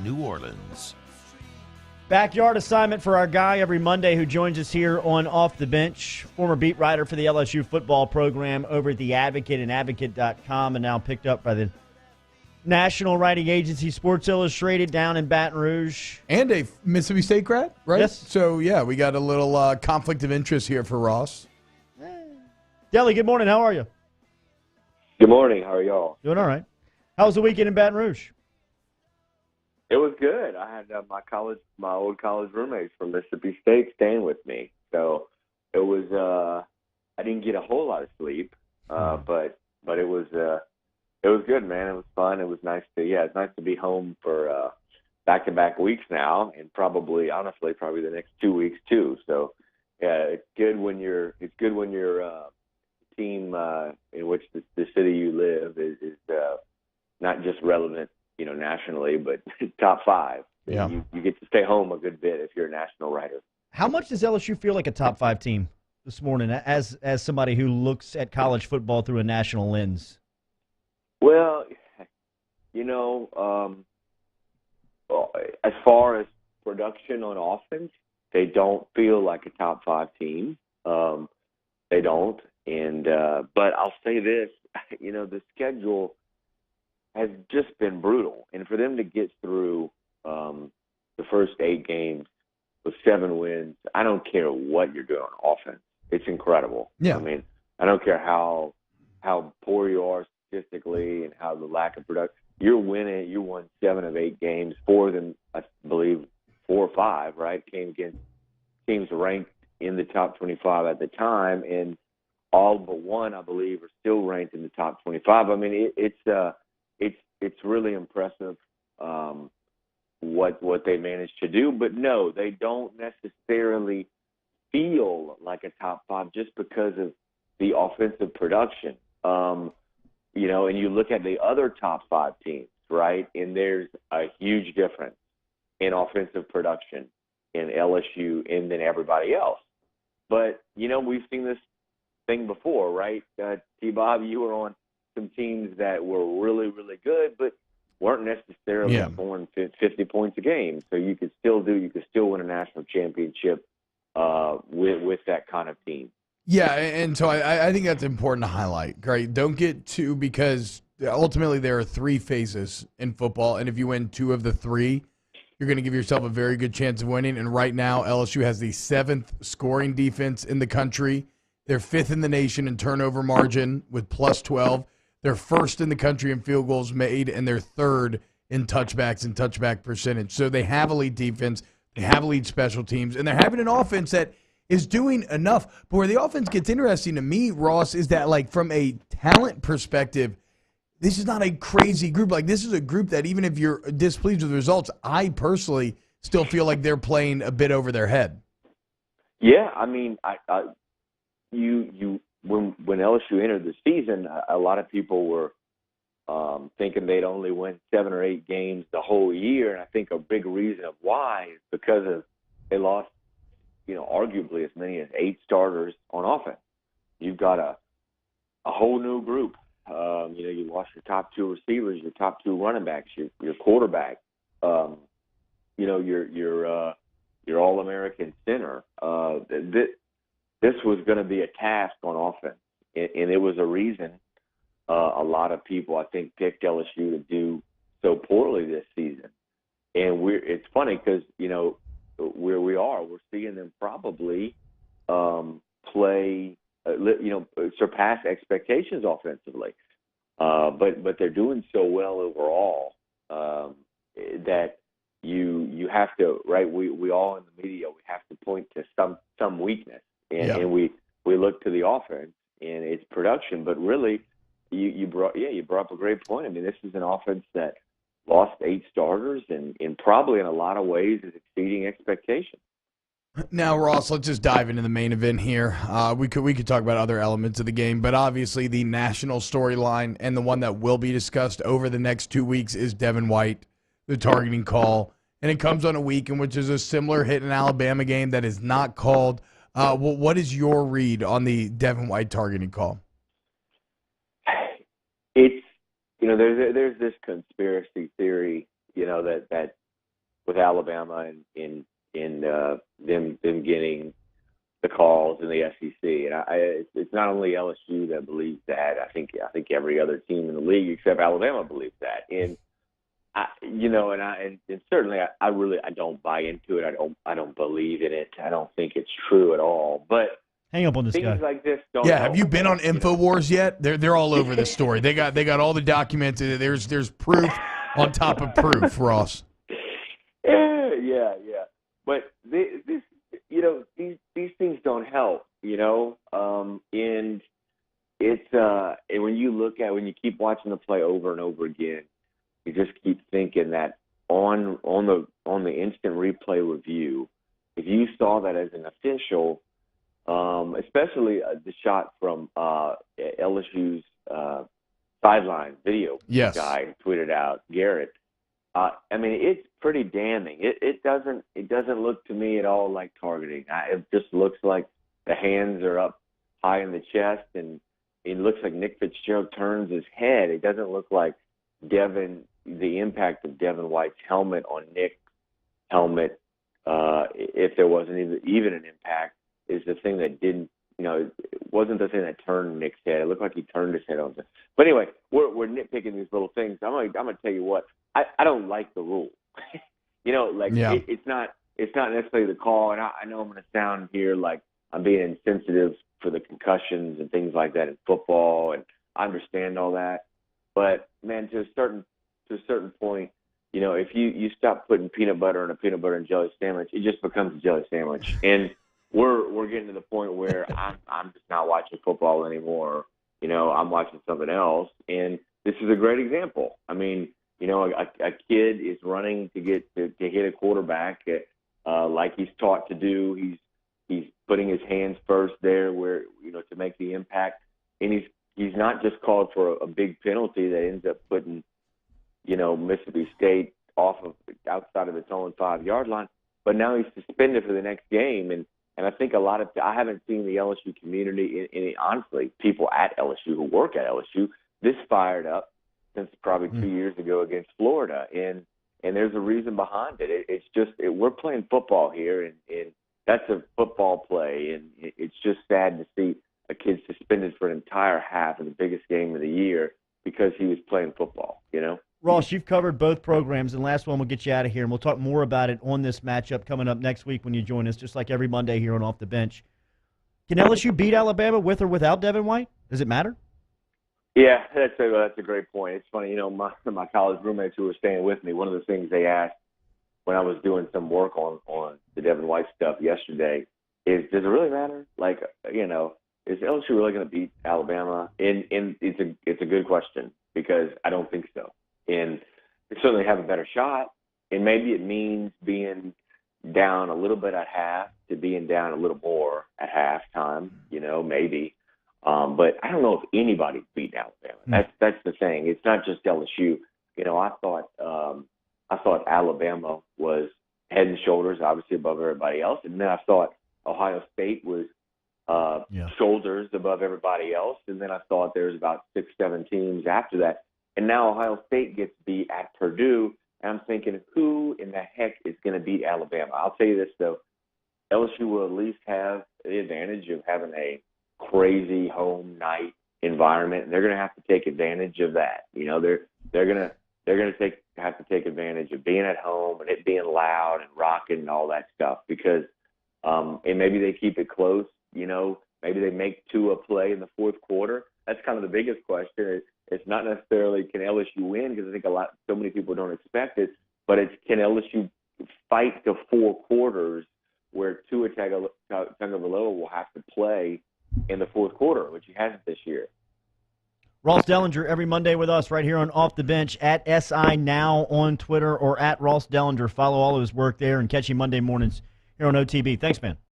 New Orleans. Backyard assignment for our guy every Monday who joins us here on Off the Bench. Former beat writer for the LSU football program over at The Advocate and Advocate.com, and now picked up by the national writing agency Sports Illustrated down in Baton Rouge. And a Mississippi State grad, right? Yes. So, yeah, we got a little conflict of interest here for Ross. Deli, good morning. How are you? Good morning. How are y'all? Doing all right. How was the weekend in Baton Rouge? It was good. I had my old college roommates from Mississippi State staying with me, so it was. I didn't get a whole lot of sleep, but it was good, man. It was fun. It was nice it's nice to be home for back-to-back weeks now, and probably the next 2 weeks too. So yeah, it's good when your team in which the city you live is not just relevant, nationally, but top five. Yeah. You get to stay home a good bit if you're a national writer. How much does LSU feel like a top five team this morning as somebody who looks at college football through a national lens? Well, as far as production on offense, they don't feel like a top five team. They don't. And but I'll say this, the schedule has just been brutal. And for them to get through the first 8 games with 7 wins, I don't care what you're doing on offense. It's incredible. Yeah. I mean, I don't care how poor you are statistically and how the lack of production. You're winning. You won 7 of 8 games. 4 of them, I believe, 4 or 5, right, came against teams ranked in the top 25 at the time, and all but 1, I believe, are still ranked in the top 25. I mean, it's really impressive what they managed to do. But no, they don't necessarily feel like a top 5 just because of the offensive production. And you look at the other top 5 teams, right? And there's a huge difference in offensive production in LSU and then everybody else. But, we've seen this thing before, right? T-Bob, you were on some teams that were really, really good, but weren't necessarily scoring 50 points a game. So you could still win a national championship with that kind of team. Yeah, and so I think that's important to highlight, right? Don't get too, because ultimately there are 3 phases in football, and if you win 2 of the 3, you're going to give yourself a very good chance of winning. And right now, LSU has the 7th scoring defense in the country. They're 5th in the nation in turnover margin with plus 12. They're 1st in the country in field goals made, and they're 3rd in touchbacks and touchback percentage. So they have elite defense, they have elite special teams, and they're having an offense that is doing enough. But where the offense gets interesting to me, Ross, is that, like, from a talent perspective, this is not a crazy group. Like, this is a group that even if you're displeased with the results, I personally still feel like they're playing a bit over their head. Yeah, I mean, when LSU entered the season, a lot of people were thinking they'd only win 7 or 8 games the whole year, and I think a big reason of why is because of they lost, arguably as many as 8 starters on offense. You've got a whole new group. You lost your top 2 receivers, your top 2 running backs, your quarterback, your All-American center. This was going to be a task on offense, and it was a reason a lot of people, I think, picked LSU to do so poorly this season. And it's funny because, where we are, we're seeing them probably surpass expectations offensively. But they're doing so well overall that you have to, right? We all in the media, we have to point to some weakness. And we look to the offense and its production, but really, you brought up a great point. I mean, this is an offense that lost 8 starters and probably in a lot of ways is exceeding expectations. Now, Ross, let's just dive into the main event here. We could talk about other elements of the game, but obviously the national storyline and the one that will be discussed over the next 2 weeks is Devin White, the targeting call, and it comes on a week in which is a similar hit in Alabama game that is not called. What is your read on the Devin White targeting call? It's there's this conspiracy theory that Alabama and in them getting the calls in the SEC. And it's not only LSU that believes that. I think every other team in the league except Alabama believes that. And and certainly I don't buy into it. I don't believe in it. I don't think it's true at all. But hang up on this guy. things like this don't. Yeah, help. have you been on InfoWars yet? They're all over this story. They got all the documents. There's proof on top of proof, Ross. Yeah. But these things don't help, and it's and when you keep watching the play over and over again, you just keep thinking that on the instant replay review, if you saw that as an official, especially the shot from LSU's sideline video guy tweeted out, Garrett. It's pretty damning. It doesn't look to me at all like targeting. It just looks like the hands are up high in the chest, and it looks like Nick Fitzgerald turns his head. It doesn't look like the impact of Devin White's helmet on Nick's helmet, if there wasn't even an impact, is the thing that didn't. It wasn't the thing that turned Nick's head. It looked like he turned his head on. But anyway, we're nitpicking these little things. I'm gonna tell you what. I don't like the rule. It's not necessarily the call. And I know I'm going to sound here like I'm being insensitive for the concussions and things like that in football, and I understand all that. But man, to a certain point, if you stop putting peanut butter in a peanut butter and jelly sandwich, it just becomes a jelly sandwich. And we're getting to the point where I'm just not watching football anymore. I'm watching something else, and this is a great example. I mean, a kid is running to hit a quarterback like he's taught to do. He's putting his hands first there where to make the impact, and he's not just called for a big penalty that ends up putting Mississippi State outside of its own 5-yard line, but now he's suspended for the next game. And I think I haven't seen the LSU community, honestly, people at LSU who work at LSU, this fired up since probably 2 years ago against Florida. And there's a reason behind it. It's just we're playing football here, and that's a football play. And it's just sad to see a kid suspended for an entire half of the biggest game of the year because he was playing football, Ross, you've covered both programs, and last one we'll get you out of here, and we'll talk more about it on this matchup coming up next week when you join us, just like every Monday here on Off the Bench. Can LSU beat Alabama with or without Devin White? Does it matter? Yeah, that's a great point. It's funny, my college roommates who were staying with me, one of the things they asked when I was doing some work on the Devin White stuff yesterday is, does it really matter? Like, is LSU really going to beat Alabama? And it's a good question because I don't think so. And they certainly have a better shot, and maybe it means being down a little bit at half to being down a little more at halftime, maybe. But I don't know if anybody's beaten Alabama. That's the thing. It's not just LSU. I thought Alabama was head and shoulders, obviously above everybody else, and then I thought Ohio State was shoulders above everybody else, and then I thought there was about 6-7 teams after that, and now Ohio State gets beat at Purdue, and I'm thinking, who in the heck is going to beat Alabama? I'll tell you this though, LSU will at least have the advantage of having a crazy home night environment, and they're going to have to take advantage of that. They're going to have to take advantage of being at home and it being loud and rocking and all that stuff because and maybe they keep it close. Maybe they make Tua play in the fourth quarter. That's kind of the biggest question. It's not necessarily can LSU win because I think so many people don't expect it, but it's can LSU fight to 4 quarters where Tua Tagovailoa will have to play in the fourth quarter, which he hasn't this year. Ross Dellenger every Monday with us right here on Off the Bench at SI Now on Twitter or at Ross Dellenger. Follow all of his work there and catch him Monday mornings here on OTB. Thanks, man.